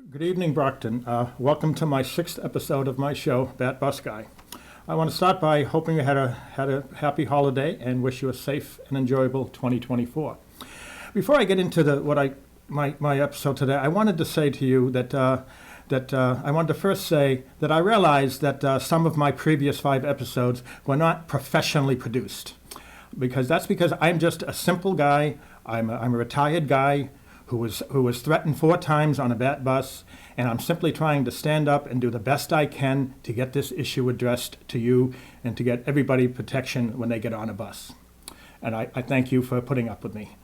Good evening, Brockton. Welcome to my sixth episode of my show, BATBUSGUY. I want to start by hoping you had a happy holiday and wish you a safe and enjoyable 2024. Before I get into my episode today, I wanted to say to you that I wanted to first say that I realized that some of my previous 5 episodes were not professionally produced, because I'm just a simple guy. I'm a retired guy who was threatened 4 times on a BAT bus, and I'm simply trying to stand up and do the best I can to get this issue addressed to you and to get everybody protection when they get on a bus. And I thank you for putting up with me.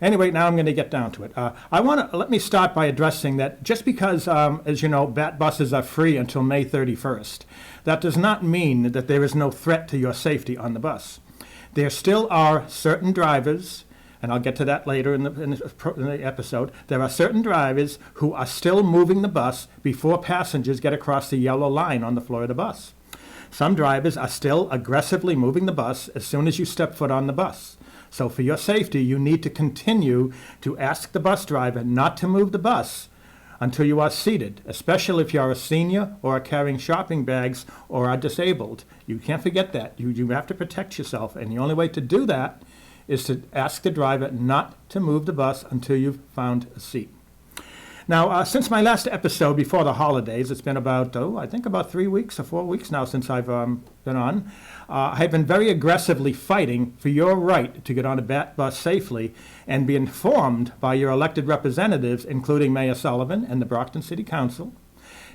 Anyway, now I'm going to get down to it. Let me start by addressing that just because, as you know, BAT buses are free until May 31st, that does not mean that there is no threat to your safety on the bus. There still are certain drivers, and I'll get to that later in the episode. There are certain drivers who are still moving the bus before passengers get across the yellow line on the floor of the bus. Some drivers are still aggressively moving the bus as soon as you step foot on the bus. So for your safety, you need to continue to ask the bus driver not to move the bus until you are seated, especially if you're a senior or are carrying shopping bags or are disabled. You can't forget that. You have to protect yourself, and the only way to do that is to ask the driver not to move the bus until you've found a seat. Now, since my last episode before the holidays, it's been about 3 weeks or 4 weeks now since I've been on. I've been very aggressively fighting for your right to get on a BAT bus safely and be informed by your elected representatives, including Mayor Sullivan and the Brockton City Council,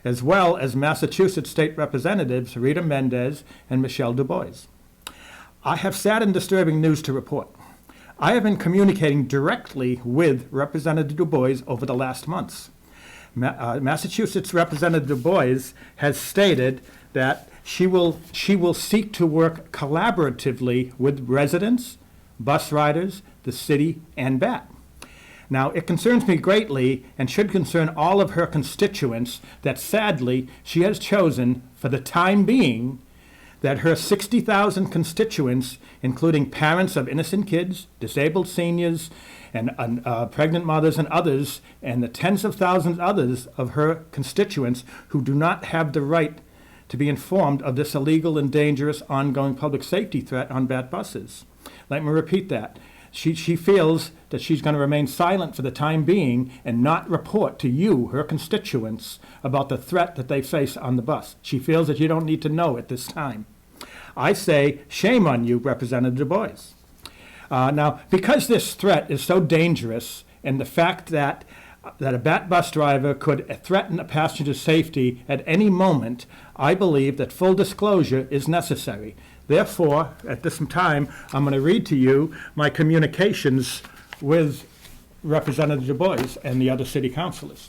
as well as Massachusetts State Representatives Rita Mendez and Michelle Du Bois. I have sad and disturbing news to report. I have been communicating directly with Representative Du Bois over the last months. Massachusetts Representative Du Bois has stated that she will seek to work collaboratively with residents, bus riders, the city, and BAT. Now, it concerns me greatly and should concern all of her constituents that sadly she has chosen, for the time being, that her 60,000 constituents, including parents of innocent kids, disabled seniors, and pregnant mothers and others, and the tens of thousands others of her constituents who do not have the right to be informed of this illegal and dangerous ongoing public safety threat on BAT buses. Let me repeat that. She feels that she's going to remain silent for the time being and not report to you, her constituents, about the threat that they face on the bus. She feels that you don't need to know at this time. I say, shame on you, Representative Du Bois. Now, because this threat is so dangerous, and the fact that a BAT bus driver could threaten a passenger's safety at any moment, I believe that full disclosure is necessary. Therefore, at this time, I'm going to read to you my communications with Representative Du Bois and the other city councilors.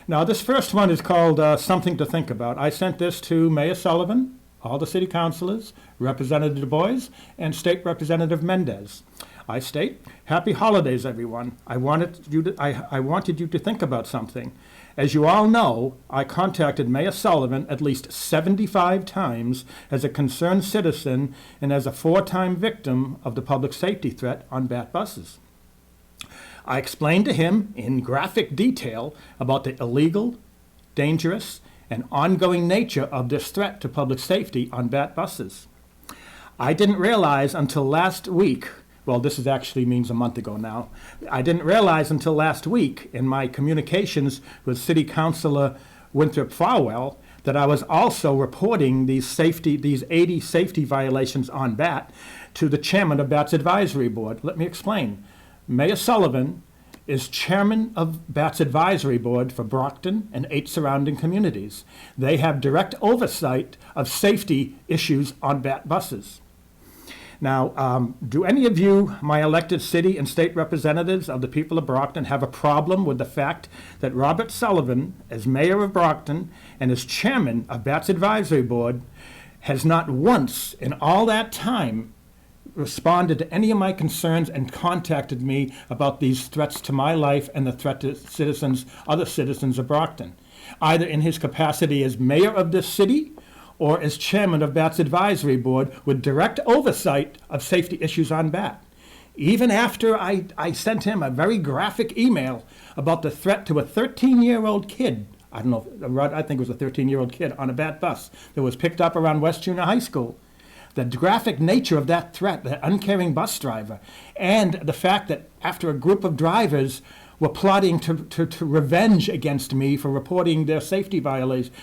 Now, this first one is called Something to Think About. I sent this to Mayor Sullivan, all the city councilors, Representative Du Bois, and State Representative Mendez. I state, happy holidays, everyone. I wanted you to think about something. As you all know, I contacted Mayor Sullivan at least 75 times as a concerned citizen and as a 4-time victim of the public safety threat on BAT buses. I explained to him in graphic detail about the illegal, dangerous, and ongoing nature of this threat to public safety on BAT buses. I didn't realize until last week, well, this is actually means a month ago now, I didn't realize until last week in my communications with City Councilor Winthrop Farwell that I was also reporting these 80 safety violations on BAT to the chairman of BAT's advisory board. Let me explain. Mayor Sullivan is chairman of BAT's advisory board for Brockton and 8 surrounding communities. They have direct oversight of safety issues on BAT buses. Now, do any of you, my elected city and state representatives of the people of Brockton, have a problem with the fact that Robert Sullivan, as mayor of Brockton and as chairman of BAT's advisory board, has not once in all that time responded to any of my concerns and contacted me about these threats to my life and the threat to other citizens of Brockton, either in his capacity as mayor of this city or as chairman of BAT's advisory board with direct oversight of safety issues on BAT. even after I sent him a very graphic email about the threat to a 13-year-old kid. I don't know, I think it was a 13-year-old kid on a BAT bus that was picked up around West Junior High School. The graphic nature of that threat, the uncaring bus driver, and the fact that after a group of drivers were plotting to revenge against me for reporting their safety violations,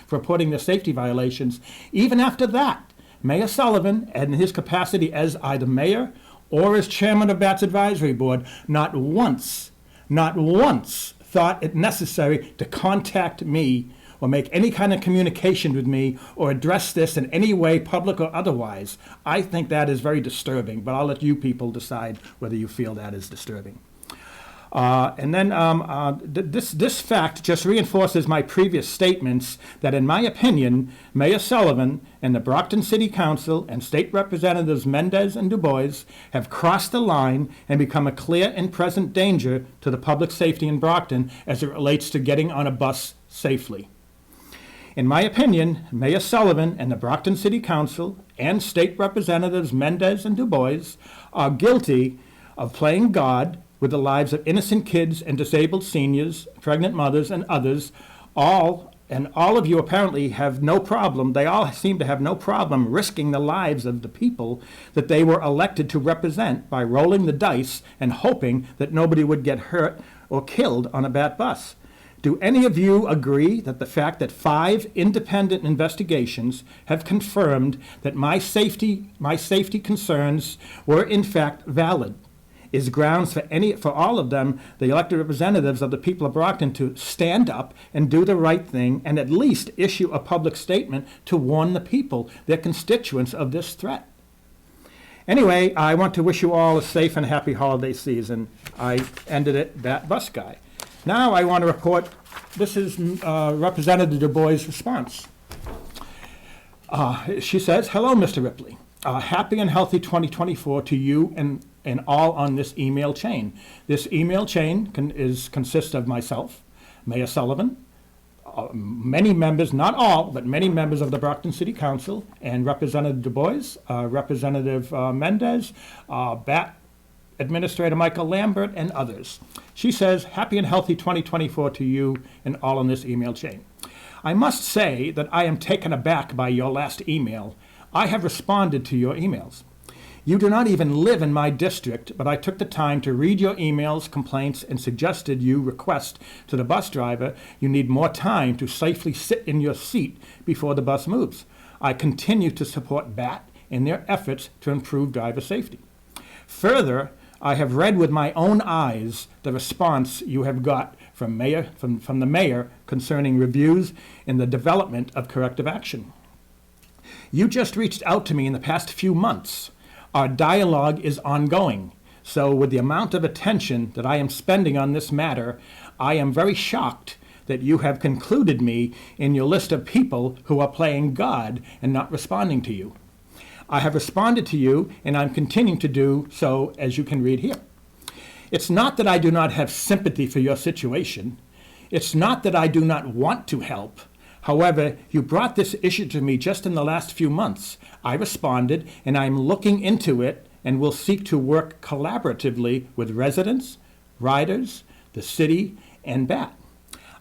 even after that, Mayor Sullivan, in his capacity as either mayor or as chairman of BAT's advisory board, not once thought it necessary to contact me or make any kind of communication with me or address this in any way, public or otherwise. I think that is very disturbing, but I'll let you people decide whether you feel that is disturbing. This fact just reinforces my previous statements that, in my opinion, Mayor Sullivan and the Brockton City Council and State Representatives Mendez and Du Bois have crossed the line and become a clear and present danger to the public safety in Brockton as it relates to getting on a bus safely. In my opinion, Mayor Sullivan and the Brockton City Council and State Representatives Mendez and Du Bois are guilty of playing God with the lives of innocent kids and disabled seniors, pregnant mothers, and others. All of you apparently have no problem, they all seem to have no problem risking the lives of the people that they were elected to represent by rolling the dice and hoping that nobody would get hurt or killed on a BAT bus. Do any of you agree that the fact that 5 independent investigations have confirmed that my safety concerns were in fact valid is grounds for all of them, the elected representatives of the people of Brockton, to stand up and do the right thing and at least issue a public statement to warn the people, their constituents, of this threat? Anyway, I want to wish you all a safe and happy holiday season. I ended it, Bat Bus Guy. Now I want to report, this is Representative Du Bois' response. She says, "Hello, Mr. Ripley. Happy and healthy 2024 to you and all on this email chain. This email chain consists of myself, Mayor Sullivan, many members, not all, but many members of the Brockton City Council, and Representative Du Bois, Representative Mendez, BAT Administrator Michael Lambert, and others." She says, "Happy and healthy 2024 to you and all on this email chain. I must say that I am taken aback by your last email. I have responded to your emails. You do not even live in my district, but I took the time to read your emails, complaints, and suggested you request to the bus driver you need more time to safely sit in your seat before the bus moves. I continue to support BAT in their efforts to improve driver safety. Further, I have read with my own eyes the response you have got from the mayor concerning reviews in the development of corrective action. You just reached out to me in the past few months. Our dialogue is ongoing. So with the amount of attention that I am spending on this matter, I am very shocked that you have concluded me in your list of people who are playing God and not responding to you. I have responded to you, and I'm continuing to do so, as you can read here. It's not that I do not have sympathy for your situation. It's not that I do not want to help. However, you brought this issue to me just in the last few months. I responded, and I'm looking into it and will seek to work collaboratively with residents, riders, the city, and BAT.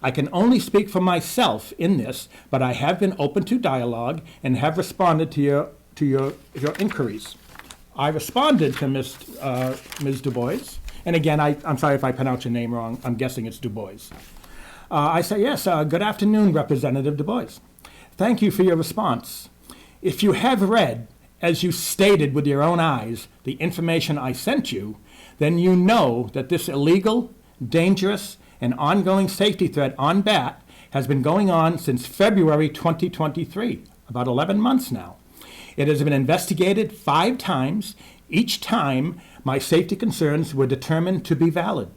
I can only speak for myself in this, but I have been open to dialogue and have responded to your inquiries." I responded to Ms. Du Bois, and again, I'm sorry if I pronounce your name wrong. I'm guessing it's Du Bois. I say, "Yes, good afternoon, Representative Du Bois. Thank you for your response. If you have read, as you stated with your own eyes, the information I sent you, then you know that this illegal, dangerous, and ongoing safety threat on BAT has been going on since February 2023, about 11 months now. It has been investigated 5 times. Each time, my safety concerns were determined to be valid.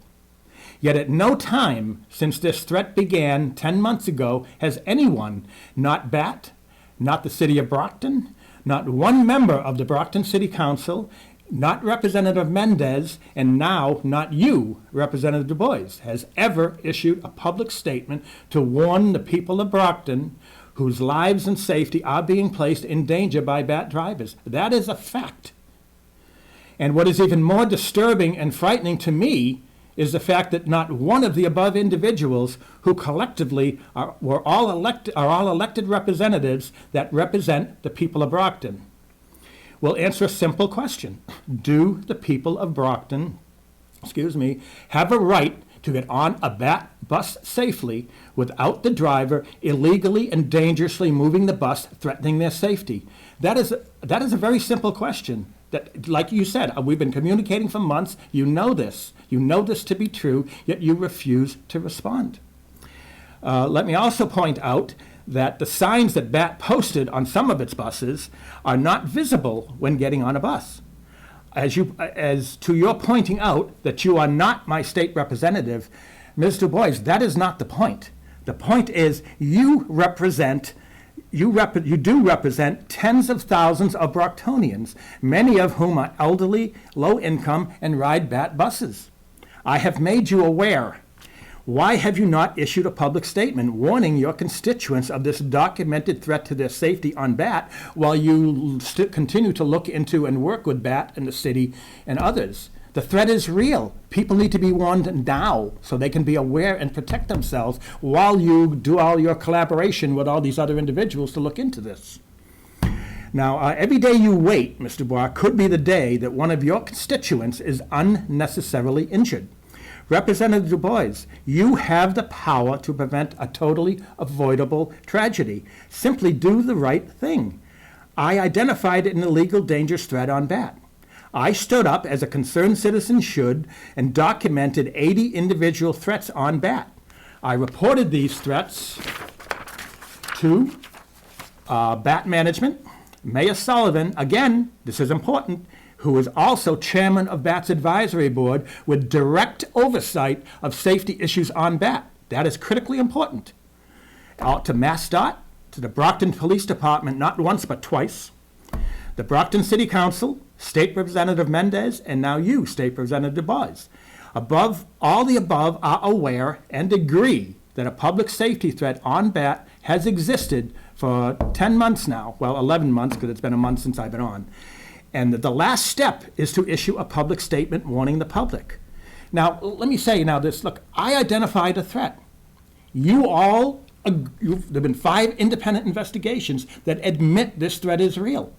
Yet at no time since this threat began 10 months ago has anyone, not BAT, not the City of Brockton, not one member of the Brockton City Council, not Representative Mendez, and now not you, Representative Du Bois, has ever issued a public statement to warn the people of Brockton whose lives and safety are being placed in danger by BAT drivers. That is a fact. And what is even more disturbing and frightening to me is the fact that not one of the above individuals who collectively are all elected representatives that represent the people of Brockton will answer a simple question. Do the people of Brockton, have a right to get on a BAT bus safely without the driver illegally and dangerously moving the bus, threatening their safety? That is a very simple question. That, like you said, we've been communicating for months. You know this. You know this to be true, yet you refuse to respond. Let me also point out that the signs that BAT posted on some of its buses are not visible when getting on a bus. As to your pointing out that you are not my state representative, Ms. Du Bois, that is not the point. The point is you do represent tens of thousands of Brocktonians, many of whom are elderly, low income, and ride BAT buses. I have made you aware. Why have you not issued a public statement warning your constituents of this documented threat to their safety on BAT while you continue to look into and work with BAT in the city and others? The threat is real. People need to be warned now so they can be aware and protect themselves while you do all your collaboration with all these other individuals to look into this. Now, every day you wait, Mr. Barr, could be the day that one of your constituents is unnecessarily injured. Representative Du Bois, you have the power to prevent a totally avoidable tragedy. Simply do the right thing. I identified an illegal dangerous threat on BAT. I stood up, as a concerned citizen should, and documented 80 individual threats on BAT. I reported these threats to BAT management. Mayor Sullivan, again, this is important, who is also chairman of BAT's advisory board with direct oversight of safety issues on BAT. That is critically important. To MassDOT, to the Brockton Police Department, not once but twice, the Brockton City Council, State Representative Mendez, and now you, State Representative Du Bois. All the above are aware and agree that a public safety threat on BAT has existed for 10 months now, well, 11 months, because it's been a month since I've been on. And the last step is to issue a public statement warning the public. Now, let me say this, look, I identified a threat. There have been 5 independent investigations that admit this threat is real.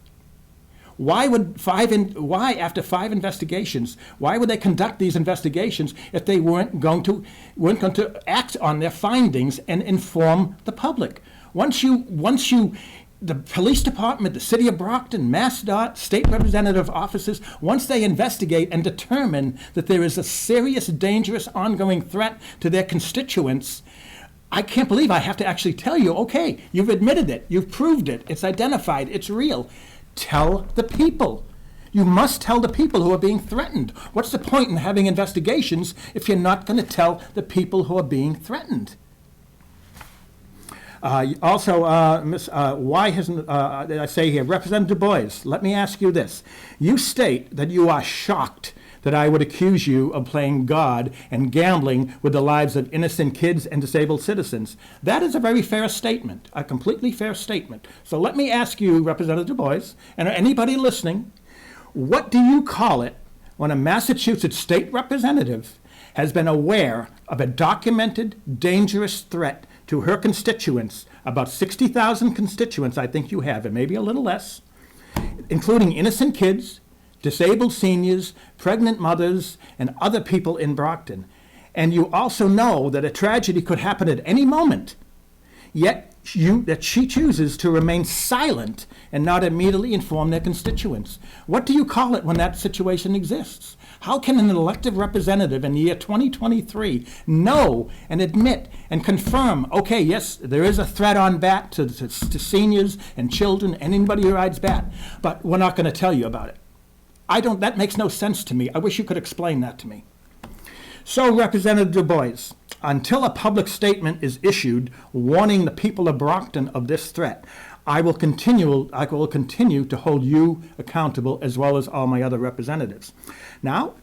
Why after 5 investigations, why would they conduct these investigations if they weren't going to act on their findings and inform the public? The police department, the city of Brockton, MassDOT, state representative offices, once they investigate and determine that there is a serious, dangerous, ongoing threat to their constituents, I can't believe I have to actually tell you, okay, you've admitted it, you've proved it, it's identified, it's real. Tell the people. You must tell the people who are being threatened. What's the point in having investigations if you're not going to tell the people who are being threatened? Why hasn't, I say here, Representative Du Bois, let me ask you this. You state that you are shocked that I would accuse you of playing God and gambling with the lives of innocent kids and disabled citizens. That is a very fair statement, a completely fair statement. So let me ask you, Representative Du Bois, and anybody listening, what do you call it when a Massachusetts state representative has been aware of a documented, dangerous threat to her constituents, about 60,000 constituents I think you have, and maybe a little less, including innocent kids, disabled seniors, pregnant mothers, and other people in Brockton. And you also know that a tragedy could happen at any moment, yet that she chooses to remain silent and not immediately inform their constituents. What do you call it when that situation exists? How can an elected representative in the year 2023 know and admit and confirm, okay, yes, there is a threat on BAT to seniors and children and anybody who rides BAT, but we're not going to tell you about it? That makes no sense to me. I wish you could explain that to me. So, Representative Du Bois, until a public statement is issued warning the people of Brockton of this threat, I will continue to hold you accountable as well as all my other representatives. Now,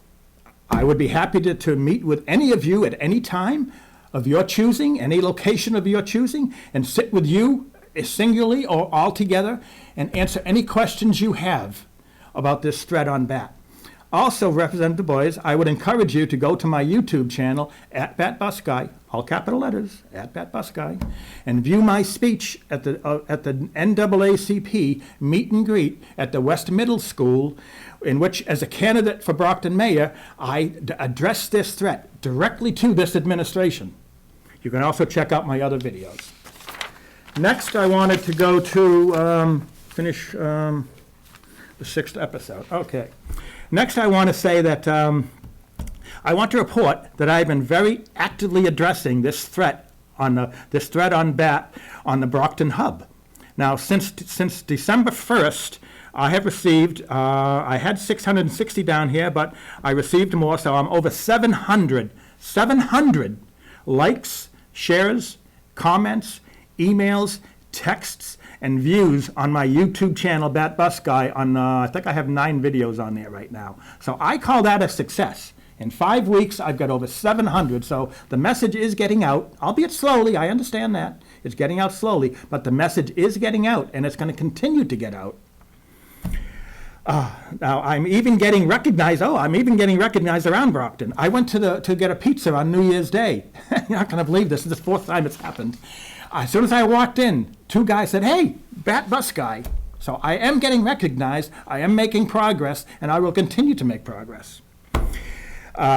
I would be happy to meet with any of you at any time of your choosing, any location of your choosing, and sit with you singularly or all together and answer any questions you have about this threat on BAT. Also, Representative Boys, I would encourage you to go to my YouTube channel, at BATBUSGUY, all capital letters, at BATBUSGUY, and view my speech at the NAACP meet and greet at the West Middle School, in which, as a candidate for Brockton Mayor, I addressed this threat directly to this administration. You can also check out my other videos. Next, I wanted to go to finish the 6th episode. Okay. Next, I want to say that I want to report that I've been very actively addressing this threat on BAT on the Brockton hub. Now, since December 1st, I have received, I had 660 down here, but I received more, so I'm over 700 likes, shares, comments, emails, texts, and views on my YouTube channel, BATBUSGUY, on, I think I have 9 videos on there right now. So I call that a success. In 5 weeks, I've got over 700, so the message is getting out, albeit slowly, I understand that. It's getting out slowly, but the message is getting out, and it's going to continue to get out. Now, I'm even getting recognized around Brockton. I went to get a pizza on New Year's Day. You're not going to believe this. This is the 4th time it's happened. As soon as I walked in, 2 guys said, "Hey, BATBUSGUY." So I am getting recognized, I am making progress, and I will continue to make progress.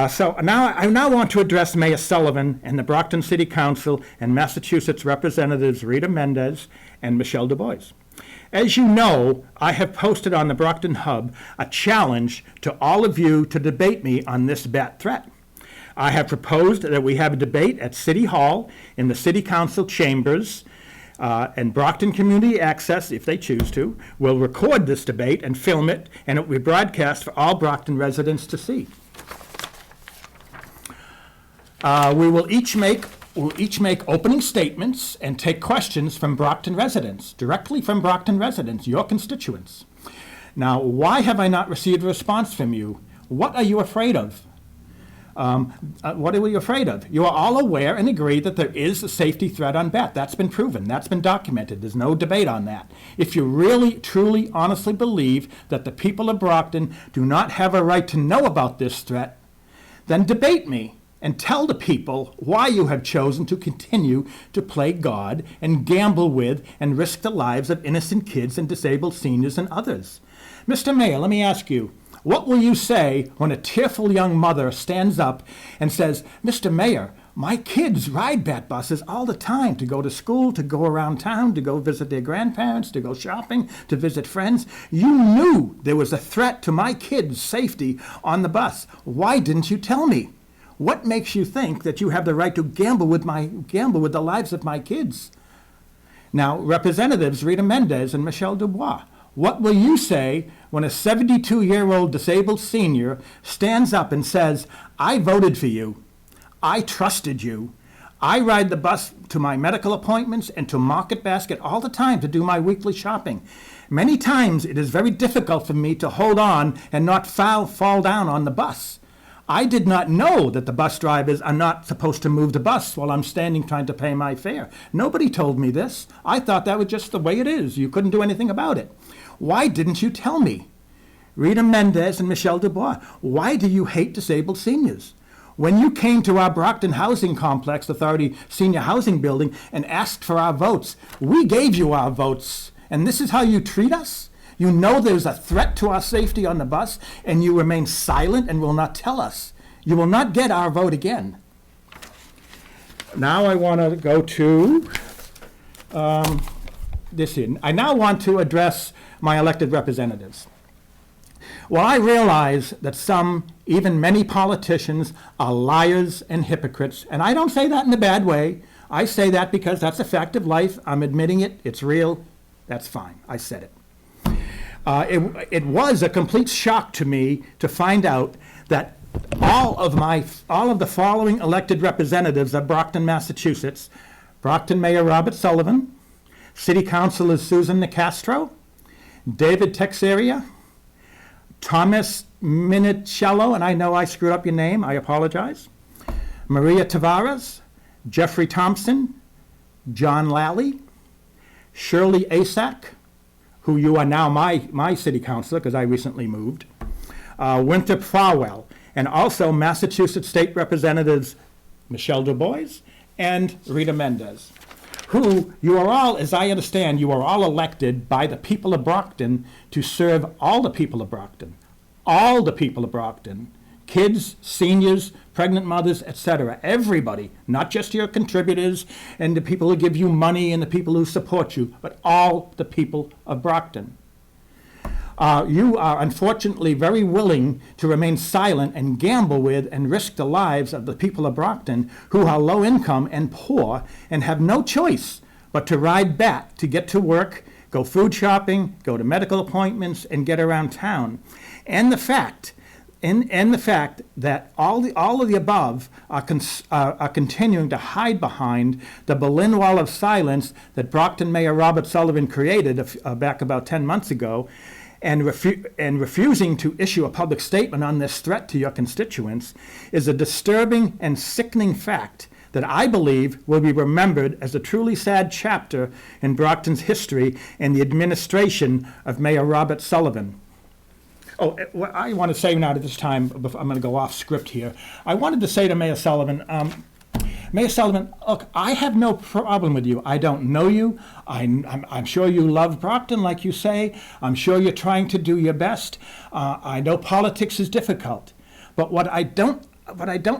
So now I want to address Mayor Sullivan and the Brockton City Council and Massachusetts Representatives Rita Mendez and Michelle Du Bois. As you know, I have posted on the Brockton Hub a challenge to all of you to debate me on this BAT threat. I have proposed that we have a debate at City Hall in the City Council chambers, and Brockton Community Access, if they choose to, will record this debate and film it, and it will be broadcast for all Brockton residents to see. We will each make opening statements and take questions from Brockton residents, directly from Brockton residents, your constituents. Now, why have I not received a response from you? What are you afraid of? What are we afraid of? You are all aware and agree that there is a safety threat on BAT. That's been proven. That's been documented. There's no debate on that. If you really, truly, honestly believe that the people of Brockton do not have a right to know about this threat, then debate me and tell the people why you have chosen to continue to play God and gamble with and risk the lives of innocent kids and disabled seniors and others. Mr. Mayor, let me ask you, what will you say when a tearful young mother stands up and says, "Mr. Mayor, my kids ride BAT buses all the time to go to school, to go around town, to go visit their grandparents, to go shopping, to visit friends. You knew there was a threat to my kids' safety on the bus. Why didn't you tell me? What makes you think that you have the right to gamble with the lives of my kids?" Now, Representatives Rita Mendez and Michelle Du Bois, what will you say when a 72-year-old disabled senior stands up and says, "I voted for you, I trusted you, I ride the bus to my medical appointments and to Market Basket all the time to do my weekly shopping. Many times it is very difficult for me to hold on and not fall down on the bus. I did not know that the bus drivers are not supposed to move the bus while I'm standing trying to pay my fare. Nobody told me this. I thought that was just the way it is. You couldn't do anything about it. Why didn't you tell me?" Rita Mendez and Michelle Du Bois, why do you hate disabled seniors? When you came to our Brockton Housing Complex Authority Senior Housing Building and asked for our votes, we gave you our votes. And this is how you treat us? You know there's a threat to our safety on the bus, and you remain silent and will not tell us. You will not get our vote again. Now I want to go to this here. I now want to address my elected representatives. Well, I realize that some, even many politicians, are liars and hypocrites, and I don't say that in a bad way. I say that because that's a fact of life. I'm admitting it. It's real. That's fine. I said it. It was a complete shock to me to find out that all of the following elected representatives of Brockton, Massachusetts, Brockton Mayor Robert Sullivan, City Councilors Susan Nicastro, David Texeria, Thomas Minicello, and I know I screwed up your name, I apologize, Maria Tavares, Jeffrey Thompson, John Lally, Shirley Asak, who you are now my city councilor because I recently moved, Winthrop Farwell, and also Massachusetts State Representatives Michelle Du Bois and Rita Mendez, who you are all, as I understand, you are all elected by the people of Brockton to serve all the people of Brockton. All the people of Brockton. Kids, seniors, pregnant mothers, etc. Everybody, not just your contributors and the people who give you money and the people who support you, but all the people of Brockton. You are unfortunately very willing to remain silent and gamble with and risk the lives of the people of Brockton who are low income and poor and have no choice but to ride bat to get to work, go food shopping, go to medical appointments, and get around town. And the fact that all of the above are continuing to hide behind the Berlin Wall of silence that Brockton Mayor Robert Sullivan created back about 10 months ago, and refusing to issue a public statement on this threat to your constituents is a disturbing and sickening fact that I believe will be remembered as a truly sad chapter in Brockton's history and the administration of Mayor Robert Sullivan. Oh, what I want to say now at this time, before I'm going to go off script here, I wanted to say to Mayor Sullivan, look, I have no problem with you. I don't know you. I'm sure you love Brockton, like you say. I'm sure you're trying to do your best. I know politics is difficult. But what I don't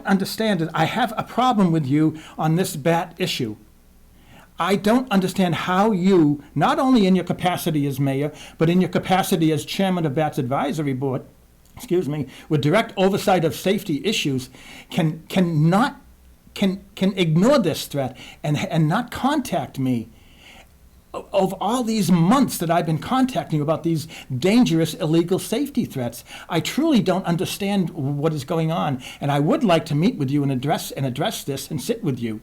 understand is I have a problem with you on this bat issue. I don't understand how you, not only in your capacity as mayor, but in your capacity as chairman of BAT's advisory board, with direct oversight of safety issues, can ignore this threat and not contact me. Of all these months that I've been contacting you about these dangerous illegal safety threats, I truly don't understand what is going on, and I would like to meet with you and address this and sit with you.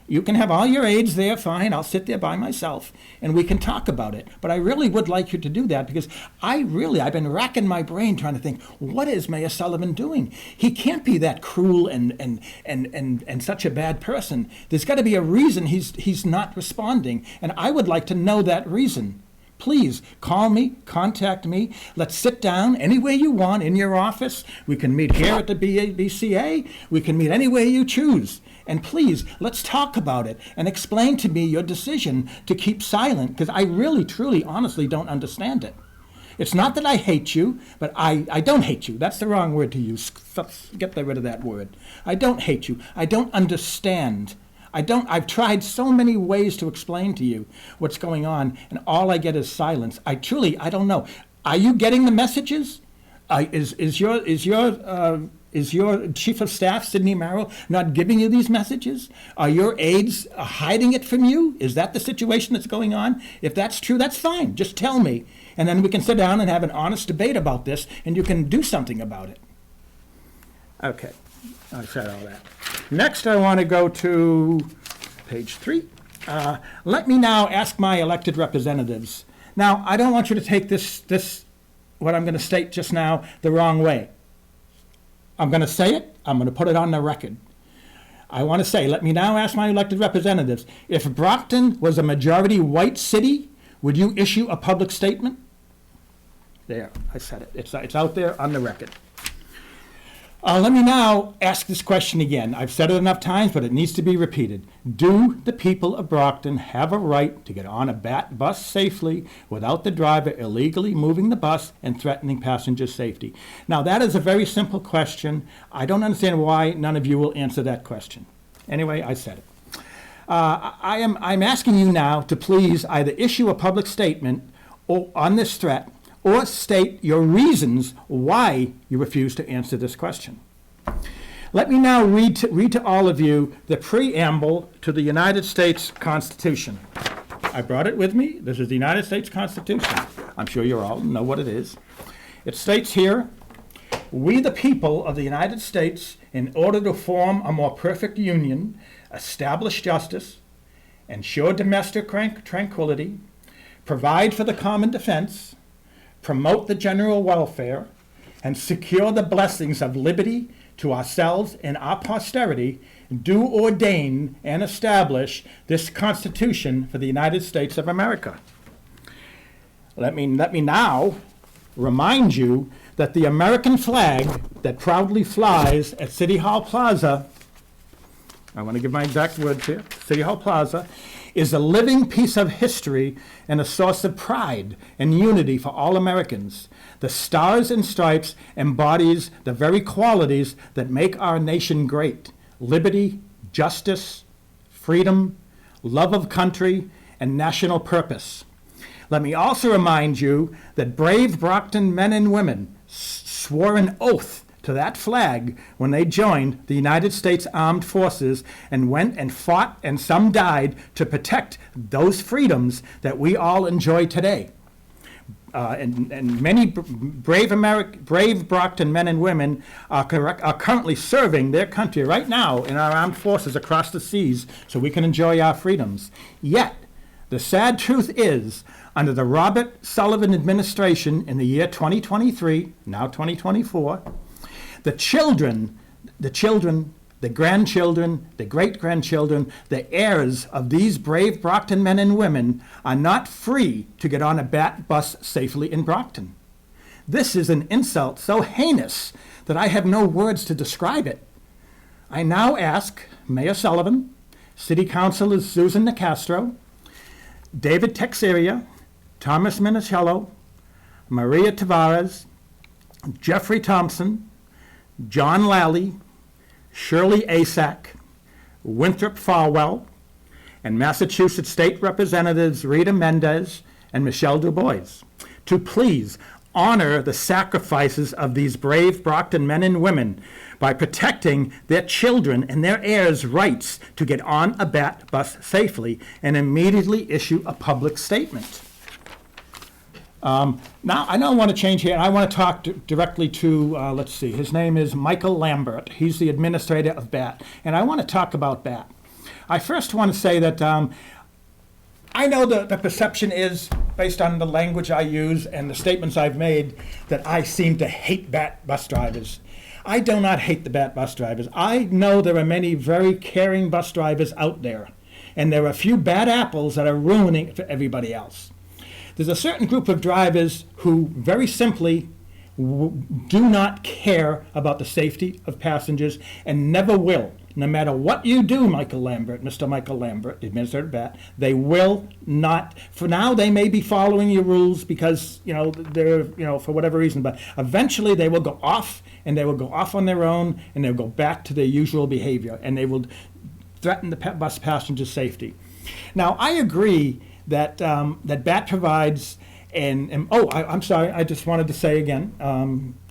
You can have all your aides there, fine, I'll sit there by myself, and we can talk about it. But I really would like you to do that, because I've been racking my brain trying to think, what is Mayor Sullivan doing? He can't be that cruel and such a bad person. There's got to be a reason he's not responding, and I would like to know that reason. Please call me, contact me. Let's sit down any way you want in your office. We can meet here at the BCA. We can meet any way you choose. And please, let's talk about it and explain to me your decision to keep silent, because I really, truly, honestly don't understand it. It's not that I hate you, but I don't hate you. That's the wrong word to use. Get rid of that word. I don't hate you. I don't understand. I've tried so many ways to explain to you what's going on, and all I get is silence. I don't know. Are you getting the messages? Is your chief of staff, Sidney Marrow, not giving you these messages? Are your aides hiding it from you? Is that the situation that's going on? If that's true, that's fine. Just tell me. And then we can sit down and have an honest debate about this, and you can do something about it. Okay, I said all that. Next, I want to go to page 3. Let me now ask my elected representatives. Now, I don't want you to take this what I'm going to state just now the wrong way. I'm going to say it. I'm going to put it on the record. I want to say, let me now ask my elected representatives, if Brockton was a majority white city, would you issue a public statement? There, I said it. It's out there on the record. Let me now ask this question again. I've said it enough times, but it needs to be repeated. Do the people of Brockton have a right to get on a BAT bus safely without the driver illegally moving the bus and threatening passenger safety? Now, that is a very simple question. I don't understand why none of you will answer that question. Anyway, I said it. I'm asking you now to please either issue a public statement on this threat or state your reasons why you refuse to answer this question. Let me now read to all of you the preamble to the United States Constitution. I brought it with me. This is the United States Constitution. I'm sure you all know what it is. It states here, "We the people of the United States, in order to form a more perfect union, establish justice, ensure domestic tranquility, provide for the common defense, promote the general welfare, and secure the blessings of liberty to ourselves and our posterity, do ordain and establish this Constitution for the United States of America." Let me now remind you that the American flag that proudly flies at City Hall Plaza, I want to give my exact words here, City Hall Plaza, is a living piece of history and a source of pride and unity for all Americans. The Stars and Stripes embodies the very qualities that make our nation great: liberty, justice, freedom, love of country, and national purpose. Let me also remind you that brave Brockton men and women swore an oath to that flag when they joined the United States Armed Forces and went and fought, and some died, to protect those freedoms that we all enjoy today. And many brave Brockton men and women are currently serving their country right now in our armed forces across the seas so we can enjoy our freedoms. Yet, the sad truth is, under the Robert Sullivan administration in the year 2023, now 2024, the children, the grandchildren, the great-grandchildren, the heirs of these brave Brockton men and women are not free to get on a BAT bus safely in Brockton. This is an insult so heinous that I have no words to describe it. I now ask Mayor Sullivan, City Councilors Susan Nicastro, David Texiria, Thomas Minicello, Maria Tavares, Jeffrey Thompson, John Lally, Shirley Asack, Winthrop Falwell, and Massachusetts State Representatives Rita Mendez and Michelle Du Bois to please honor the sacrifices of these brave Brockton men and women by protecting their children and their heirs' rights to get on a BAT bus safely, and immediately issue a public statement. Now, I don't want to change here. I want to talk directly to, let's see, his name is Michael Lambert. He's the administrator of BAT, and I want to talk about BAT. I first want to say that I know the perception is, based on the language I use and the statements I've made, that I seem to hate BAT bus drivers. I do not hate the BAT bus drivers. I know there are many very caring bus drivers out there, and there are a few bad apples that are ruining it for everybody else. There's a certain group of drivers who very simply do not care about the safety of passengers and never will. No matter what you do, Michael Lambert, Mr. Michael Lambert, the administrator of BAT, they will not. For now, they may be following your rules because, they're, for whatever reason, but eventually they will go off, and they will go off on their own, and they'll go back to their usual behavior, and they will threaten the bus passenger safety. Now, I agree that BAT provides, I'm sorry, I just wanted to say again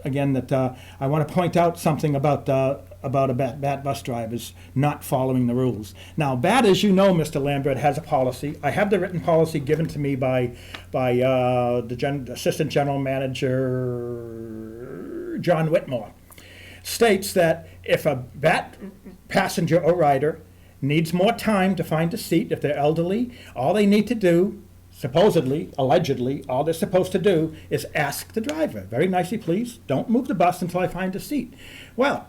that I want to point out something about BAT bus drivers not following the rules. Now, BAT, as you know, Mr. Lambert, has a policy. I have the written policy given to me by the Assistant General Manager John Whitmore. States that if a BAT passenger or rider needs more time to find a seat, if they're elderly, all they need to do, supposedly, allegedly, all they're supposed to do is ask the driver, very nicely, please, don't move the bus until I find a seat. Well,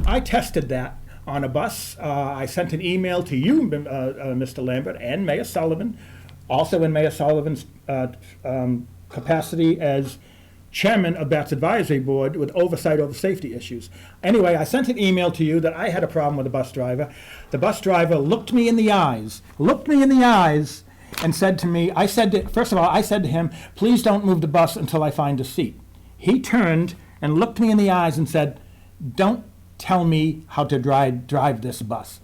I tested that on a bus. I sent an email to you, Mr. Lambert, and Mayor Sullivan, also in Mayor Sullivan's capacity as chairman of BAT's advisory board with oversight over safety issues. Anyway, I sent an email to you that I had a problem with the bus driver. The bus driver looked me in the eyes, and said to me, first of all, I said to him, please don't move the bus until I find a seat. He turned and looked me in the eyes and said, don't tell me how to drive this bus.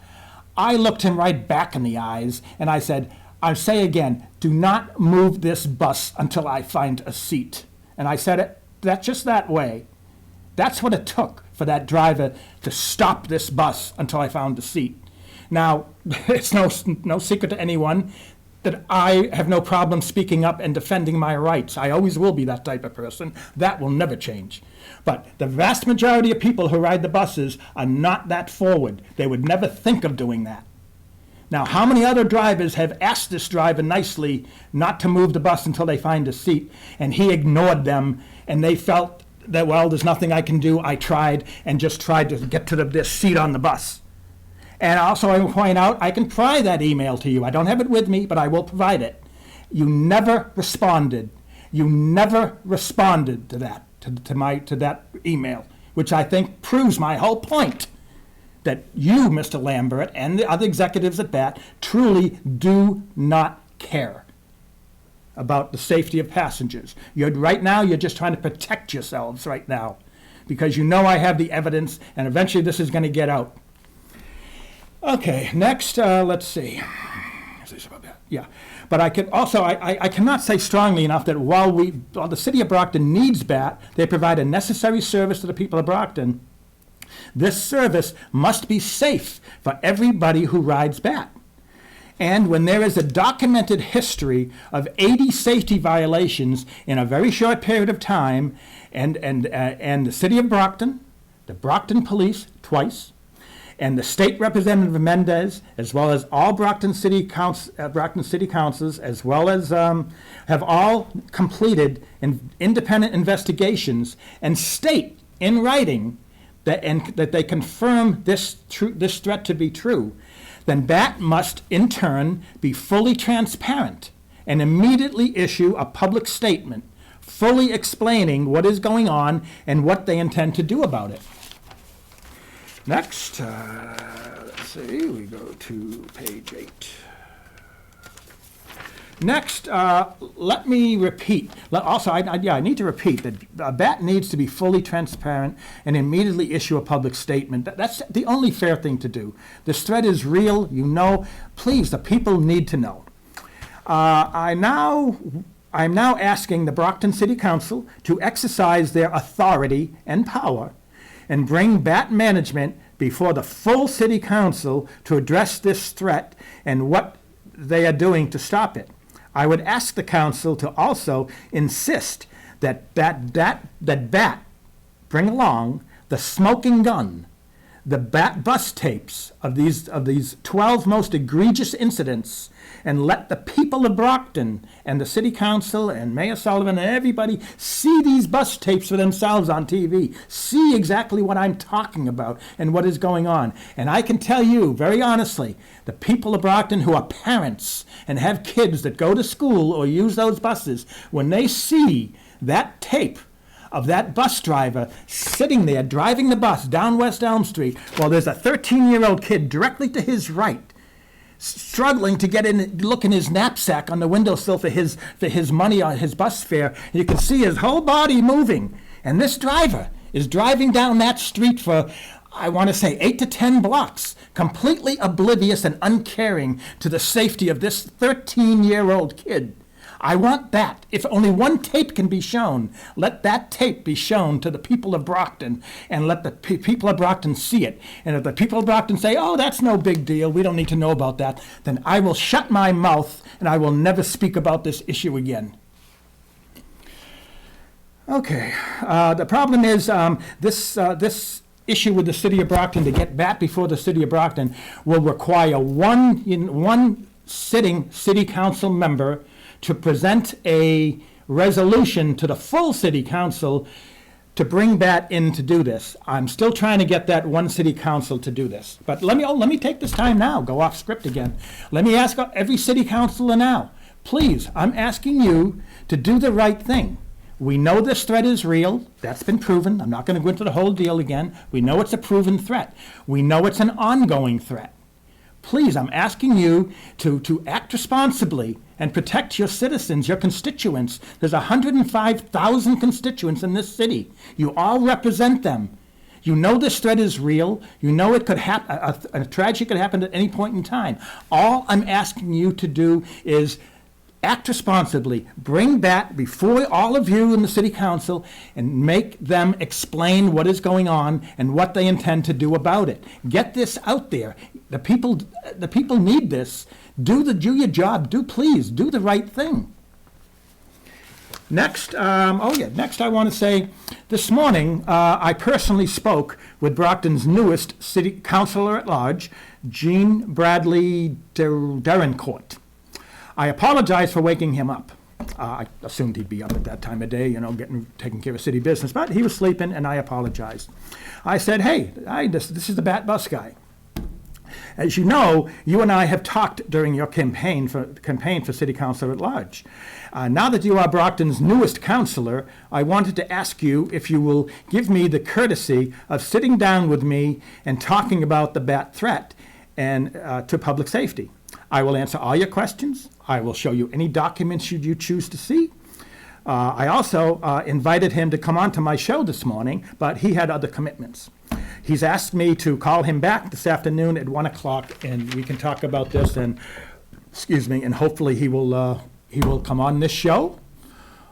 I looked him right back in the eyes and I said, I say again, do not move this bus until I find a seat. And I said it just that way. That's what it took for that driver to stop this bus until I found a seat. Now, it's no secret to anyone that I have no problem speaking up and defending my rights. I always will be that type of person. That will never change. But the vast majority of people who ride the buses are not that forward. They would never think of doing that. Now, how many other drivers have asked this driver nicely not to move the bus until they find a seat, and he ignored them, and they felt that, well, there's nothing I can do. I tried and just tried to get to their seat on the bus. And also, I will point out, I can provide that email to you. I don't have it with me, but I will provide it. You never responded. You never responded to to that email, which I think proves my whole point, that you, Mr. Lambert, and the other executives at BAT truly do not care about the safety of passengers. Right now, you're just trying to protect yourselves right now, because you know I have the evidence, and eventually this is going to get out. Okay, next, let's see. Yeah, but I could also, I cannot say strongly enough that while the city of Brockton needs BAT, they provide a necessary service to the people of Brockton. This service must be safe for everybody who rides BAT. And when there is a documented history of 80 safety violations in a very short period of time, and the city of Brockton, the Brockton Police twice, and the state representative Mendez, as well as all Brockton City Councils, as well as have all completed independent investigations and state in writing that they confirm this threat to be true, then BAT must in turn be fully transparent and immediately issue a public statement fully explaining what is going on and what they intend to do about it. Next, let's see, we go to page 8. Next, let me repeat. I need to repeat that BAT needs to be fully transparent and immediately issue a public statement. That's the only fair thing to do. This threat is real, you know. Please, the people need to know. I'm now asking the Brockton City Council to exercise their authority and power and bring BAT management before the full City Council to address this threat and what they are doing to stop it. I would ask the Council to also insist that BAT bring along the smoking gun, the BAT bus tapes of these 12 most egregious incidents, and let the people of Brockton and the City Council and Mayor Sullivan and everybody see these bus tapes for themselves on TV, see exactly what I'm talking about and what is going on. And I can tell you very honestly, the people of Brockton who are parents and have kids that go to school or use those buses, when they see that tape of that bus driver sitting there driving the bus down West Elm Street while there's a 13-year-old kid directly to his right struggling to get in, look in his knapsack on the windowsill for his money on his bus fare. You can see his whole body moving. And this driver is driving down that street for, I want to say, 8 to 10 blocks, completely oblivious and uncaring to the safety of this 13-year-old kid. I want that. If only one tape can be shown, let that tape be shown to the people of Brockton and let the people of Brockton see it. And if the people of Brockton say, oh, that's no big deal, we don't need to know about that, then I will shut my mouth and I will never speak about this issue again. Okay, the problem is this issue with the city of Brockton, to get BAT before the city of Brockton, will require one sitting city council member to present a resolution to the full city council to bring BAT in to do this. I'm still trying to get that one city council to do this. But let me take this time now, go off script again. Let me ask every city councilor now, please, I'm asking you to do the right thing. We know this threat is real. That's been proven. I'm not going to go into the whole deal again. We know it's a proven threat. We know it's an ongoing threat. Please, I'm asking you to act responsibly and protect your citizens, your constituents. There's 105,000 constituents in this city. You all represent them. You know this threat is real. You know it could happen. A tragedy could happen at any point in time. All I'm asking you to do is act responsibly. Bring BAT before all of you in the city council and make them explain what is going on and what they intend to do about it. Get this out there. The people need this. Do your job. Please do the right thing. Next, next I want to say, this morning I personally spoke with Brockton's newest city councilor at large, Jean Bradley Derencourt. I apologize for waking him up. I assumed he'd be up at that time of day, taking care of city business, but he was sleeping, and I apologized. I said, hey, this is the BAT bus guy. As you know, you and I have talked during your campaign for City Councilor at large. Now that you are Brockton's newest councilor, I wanted to ask you if you will give me the courtesy of sitting down with me and talking about the bat threat and to public safety. I will answer all your questions. I will show you any documents you choose to see. I also invited him to come on to my show this morning, but he had other commitments. He's asked me to call him back this afternoon at 1 o'clock, and we can talk about this, and hopefully he will come on this show,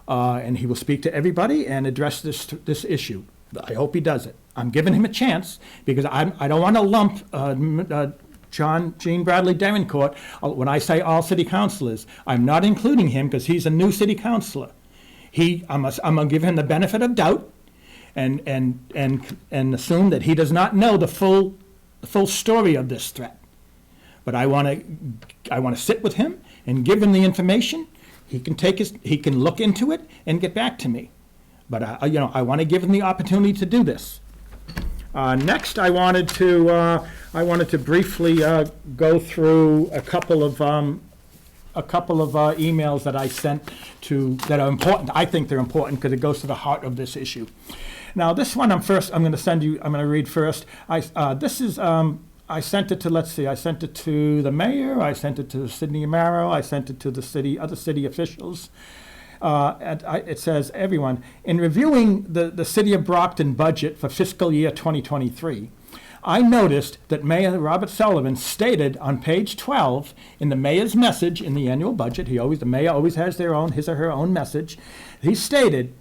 and he will speak to everybody and address this issue. I hope he does it. I'm giving him a chance because I don't want to lump Jean Bradley Derencourt when I say all city councilors. I'm not including him because he's a new city councilor. I'm going to give him the benefit of doubt and assume that he does not know the full story of this threat. But I want to sit with him and give him the information. He can look into it and get back to me. But I want to give him the opportunity to do this. Next, I wanted to briefly go through a couple of emails that I sent that are important. I think they're important because it goes to the heart of this issue. Now, this one I'm going to read first. I sent it to, I sent it to the mayor, I sent it to Sidney Amaro, I sent it to the other city officials. It says, everyone, in reviewing the City of Brockton budget for fiscal year 2023, I noticed that Mayor Robert Sullivan stated on page 12 in the mayor's message in the annual budget, the mayor always has his or her own message, he stated,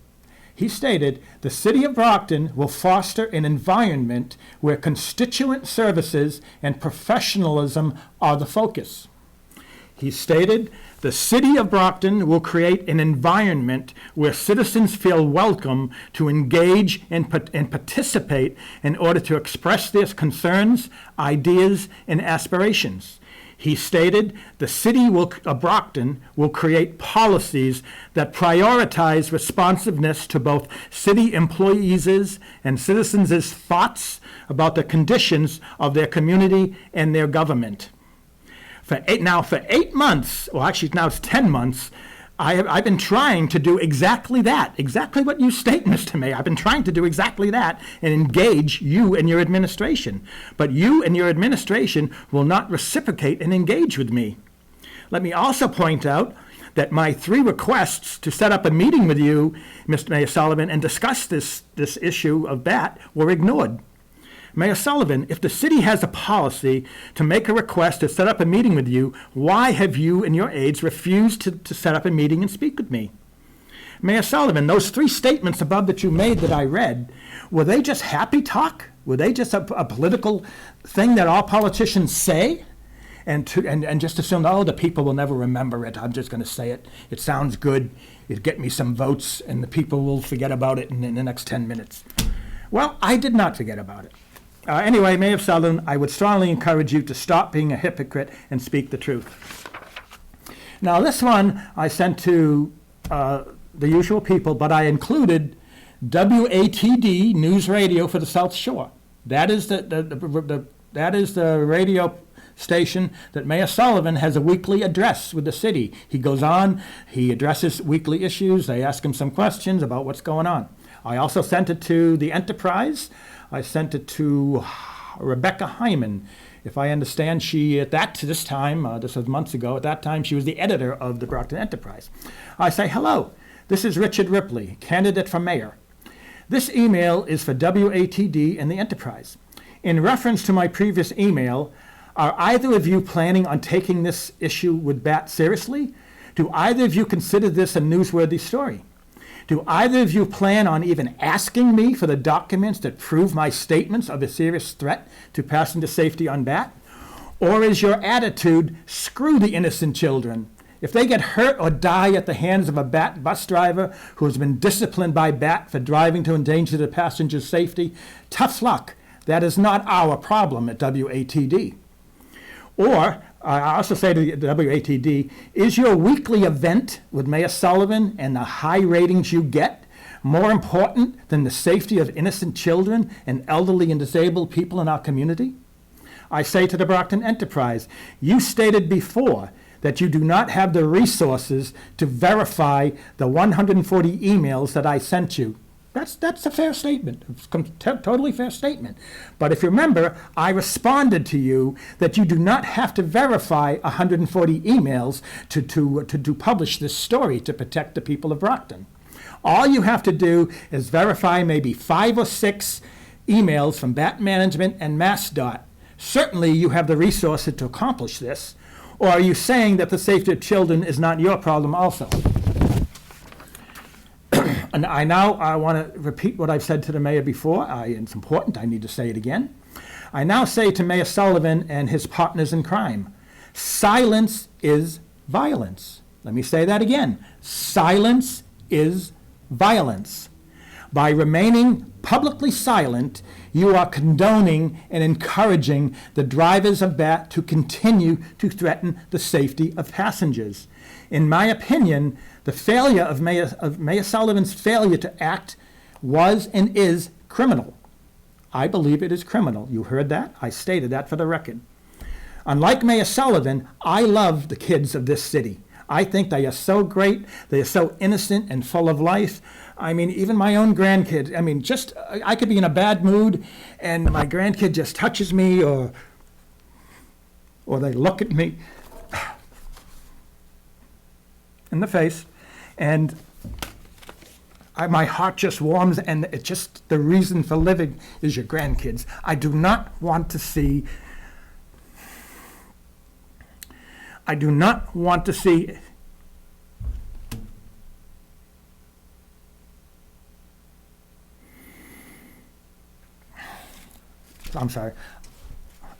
the City of Brockton will foster an environment where constituent services and professionalism are the focus. He stated, the City of Brockton will create an environment where citizens feel welcome to engage and participate in order to express their concerns, ideas, and aspirations. He stated, the City of Brockton will create policies that prioritize responsiveness to both city employees' and citizens' thoughts about the conditions of their community and their government. For 8 months, well, actually now it's 10 months, I've been trying to do exactly that, exactly what you state, Mr. Mayor. I've been trying to do exactly that and engage you and your administration. But you and your administration will not reciprocate and engage with me. Let me also point out that my 3 requests to set up a meeting with you, Mr. Mayor Sullivan, and discuss this issue of BAT were ignored. Mayor Sullivan, if the city has a policy to make a request to set up a meeting with you, why have you and your aides refused to set up a meeting and speak with me? Mayor Sullivan, those 3 statements above that you made that I read, were they just happy talk? Were they just a political thing that all politicians say? And just assume, the people will never remember it. I'm just going to say it. It sounds good. It'll get me some votes, and the people will forget about it in the next 10 minutes. Well, I did not forget about it. Anyway, Mayor Sullivan, I would strongly encourage you to stop being a hypocrite and speak the truth. Now, this one I sent to the usual people, but I included WATD News Radio for the South Shore. That is the radio station that Mayor Sullivan has a weekly address with the city. He goes on, he addresses weekly issues. They ask him some questions about what's going on. I also sent it to the Enterprise. I sent it to Rebecca Hyman. If I understand, this time, this was months ago, at that time she was the editor of the Brockton Enterprise. I say, hello, this is Richard Ripley, candidate for mayor. This email is for WATD and the Enterprise. In reference to my previous email, are either of you planning on taking this issue with BAT seriously? Do either of you consider this a newsworthy story? Do either of you plan on even asking me for the documents that prove my statements of a serious threat to passenger safety on BAT? Or is your attitude, screw the innocent children? If they get hurt or die at the hands of a BAT bus driver who has been disciplined by BAT for driving to endanger the passenger's safety, tough luck. That is not our problem at WATD. Or, I also say to the WATD, is your weekly event with Mayor Sullivan and the high ratings you get more important than the safety of innocent children and elderly and disabled people in our community? I say to the Brockton Enterprise, you stated before that you do not have the resources to verify the 140 emails that I sent you. That's a fair statement. It's a totally fair statement. But if you remember, I responded to you that you do not have to verify 140 emails to publish this story to protect the people of Brockton. All you have to do is verify maybe 5 or 6 emails from BAT Management and MassDOT. Certainly you have the resources to accomplish this. Or are you saying that the safety of children is not your problem also? And I want to repeat what I've said to the mayor before. It's important. I need to say it again. I now say to Mayor Sullivan and his partners in crime, silence is violence. Let me say that again. Silence is violence. By remaining publicly silent, you are condoning and encouraging the drivers of BAT to continue to threaten the safety of passengers. In my opinion, the failure of Mayor Sullivan's failure to act was and is criminal. I believe it is criminal. You heard that? I stated that for the record. Unlike Mayor Sullivan, I love the kids of this city. I think they are so great. They are so innocent and full of life. I mean, even my own grandkids. I mean, I could be in a bad mood, and my grandkid just touches me, or they look at me in the face, and my heart just warms, and it's just the reason for living is your grandkids. I do not want to see. I'm sorry.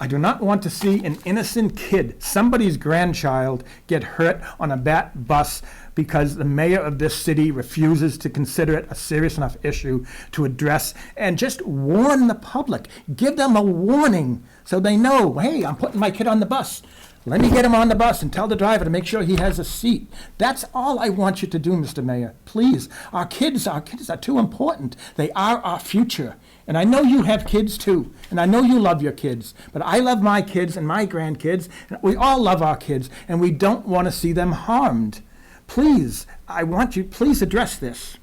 I do not want to see an innocent kid, somebody's grandchild, get hurt on a BAT bus because the mayor of this city refuses to consider it a serious enough issue to address, and just warn the public. Give them a warning so they know, hey, I'm putting my kid on the bus. Let me get him on the bus and tell the driver to make sure he has a seat. That's all I want you to do, Mr. Mayor. Please, our kids are too important. They are our future. And I know you have kids too, and I know you love your kids, but I love my kids and my grandkids, and we all love our kids, and we don't want to see them harmed. Please, I want you, please address this.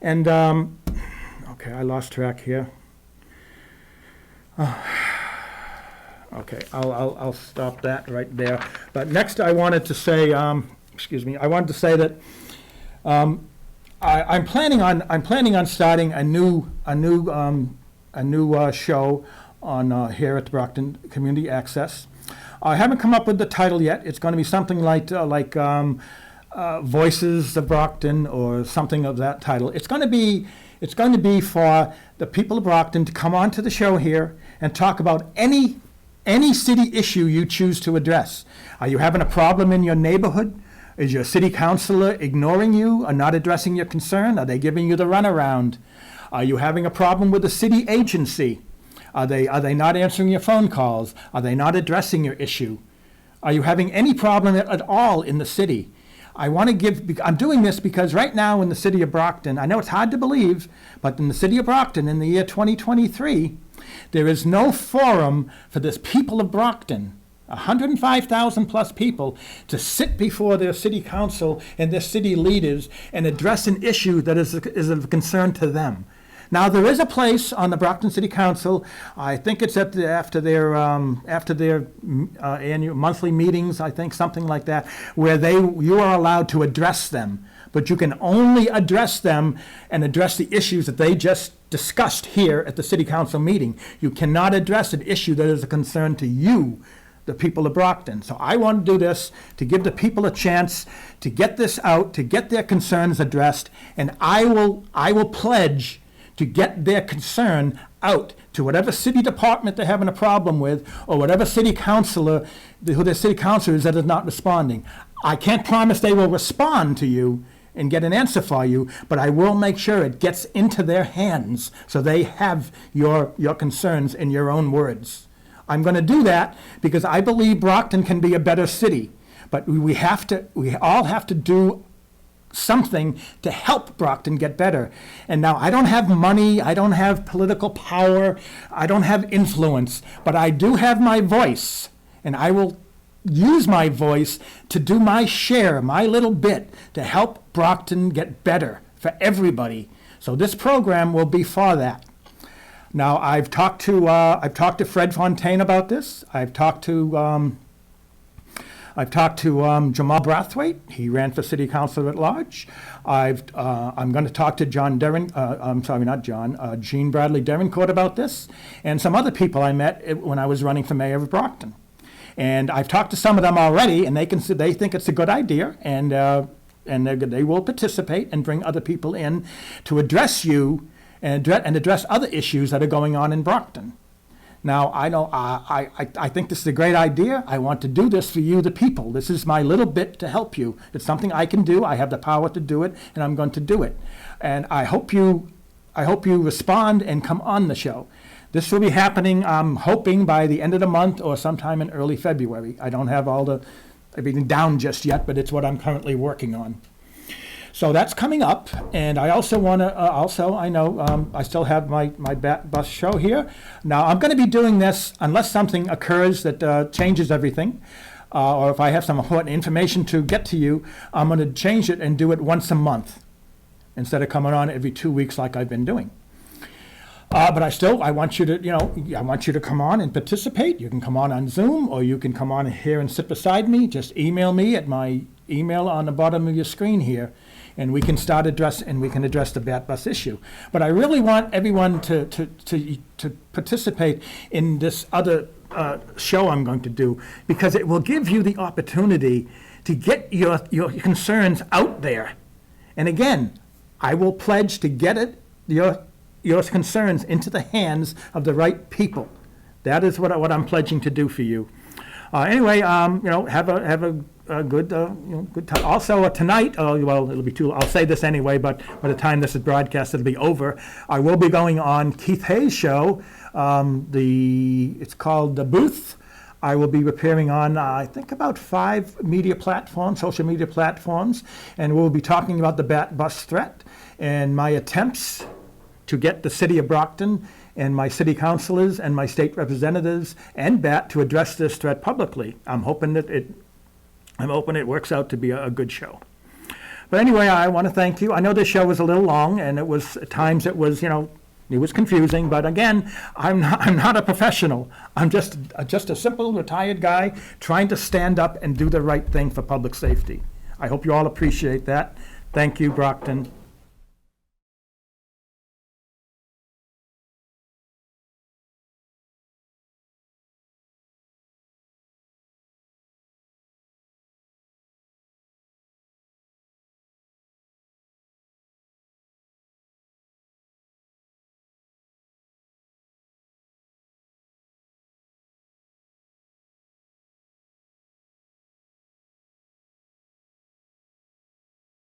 And, okay, I lost track here. Okay, I'll stop that right there. But next I wanted to say, I wanted to say that I'm planning on starting a new show on here at the Brockton Community Access. I haven't come up with the title yet. It's going to be something like Voices of Brockton or something of that title. It's going to be for the people of Brockton to come on to the show here and talk about any city issue you choose to address. Are you having a problem in your neighborhood? Is your city councilor ignoring you or not addressing your concern? Are they giving you the runaround? Are you having a problem with the city agency? Are they not answering your phone calls? Are they not addressing your issue? Are you having any problem at all in the city? I'm doing this because right now in the city of Brockton, I know it's hard to believe, but in the city of Brockton in the year 2023, there is no forum for this people of Brockton, 105,000 plus people, to sit before their city council and their city leaders and address an issue that is of concern to them. Now, there is a place on the Brockton City Council, I think it's after their annual monthly meetings, I think, something like that, where you are allowed to address them. But you can only address them and address the issues that they just discussed here at the City Council meeting. You cannot address an issue that is a concern to you, the people of Brockton. So I want to do this to give the people a chance to get this out, to get their concerns addressed, and I will pledge to get their concern out to whatever city department they're having a problem with, or whatever city councilor, who their city councilor is that is not responding. I can't promise they will respond to you and get an answer for you, but I will make sure it gets into their hands so they have your concerns in your own words. I'm going to do that because I believe Brockton can be a better city, but we all have to do something to help Brockton get better. And now I don't have money, I don't have political power, I don't have influence, but I do have my voice, and I will use my voice to do my share, my little bit, to help Brockton get better for everybody. So this program will be for that. Now I've talked to Fred Fontaine about this. I've talked to Jamal Brathwaite. He ran for city councilor at large. I'm going to talk to Gene Bradley Derencourt about this, and some other people I met when I was running for mayor of Brockton. And I've talked to some of them already, and they think it's a good idea, and they will participate and bring other people in to address you and address other issues that are going on in Brockton. Now, I think this is a great idea. I want to do this for you, the people. This is my little bit to help you. It's something I can do. I have the power to do it, and I'm going to do it. And I hope you respond and come on the show. This will be happening, I'm hoping, by the end of the month or sometime in early February. I don't have everything down just yet, but it's what I'm currently working on. So that's coming up, and I also want to, I still have my Bat Bus show here. Now, I'm going to be doing this unless something occurs that changes everything, or if I have some important information to get to you, I'm going to change it and do it once a month instead of coming on every 2 weeks like I've been doing. But I want you to come on and participate. You can come on Zoom, or you can come on here and sit beside me. Just email me at my email on the bottom of your screen here, and we can address the Bat Bus issue. But I really want everyone to participate in this other show I'm going to do, because it will give you the opportunity to get your concerns out there. And again, I will pledge to get your concerns into the hands of the right people. That is what I'm pledging to do for you. Anyway, have a good time. Also tonight, it'll be too. I'll say this anyway, but by the time this is broadcast, it'll be over. I will be going on Keith Hayes' show. It's called The Booth. I will be appearing on, I think, about 5 social media platforms, and we'll be talking about the Bat Bus threat and my attempts to get the city of Brockton and my city councilors and my state representatives and BAT to address this threat publicly. I'm hoping it works out to be a good show. But anyway, I want to thank you. I know this show was a little long, and at times it was confusing. But again, I'm not a professional. I'm just a simple retired guy trying to stand up and do the right thing for public safety. I hope you all appreciate that. Thank you, Brockton.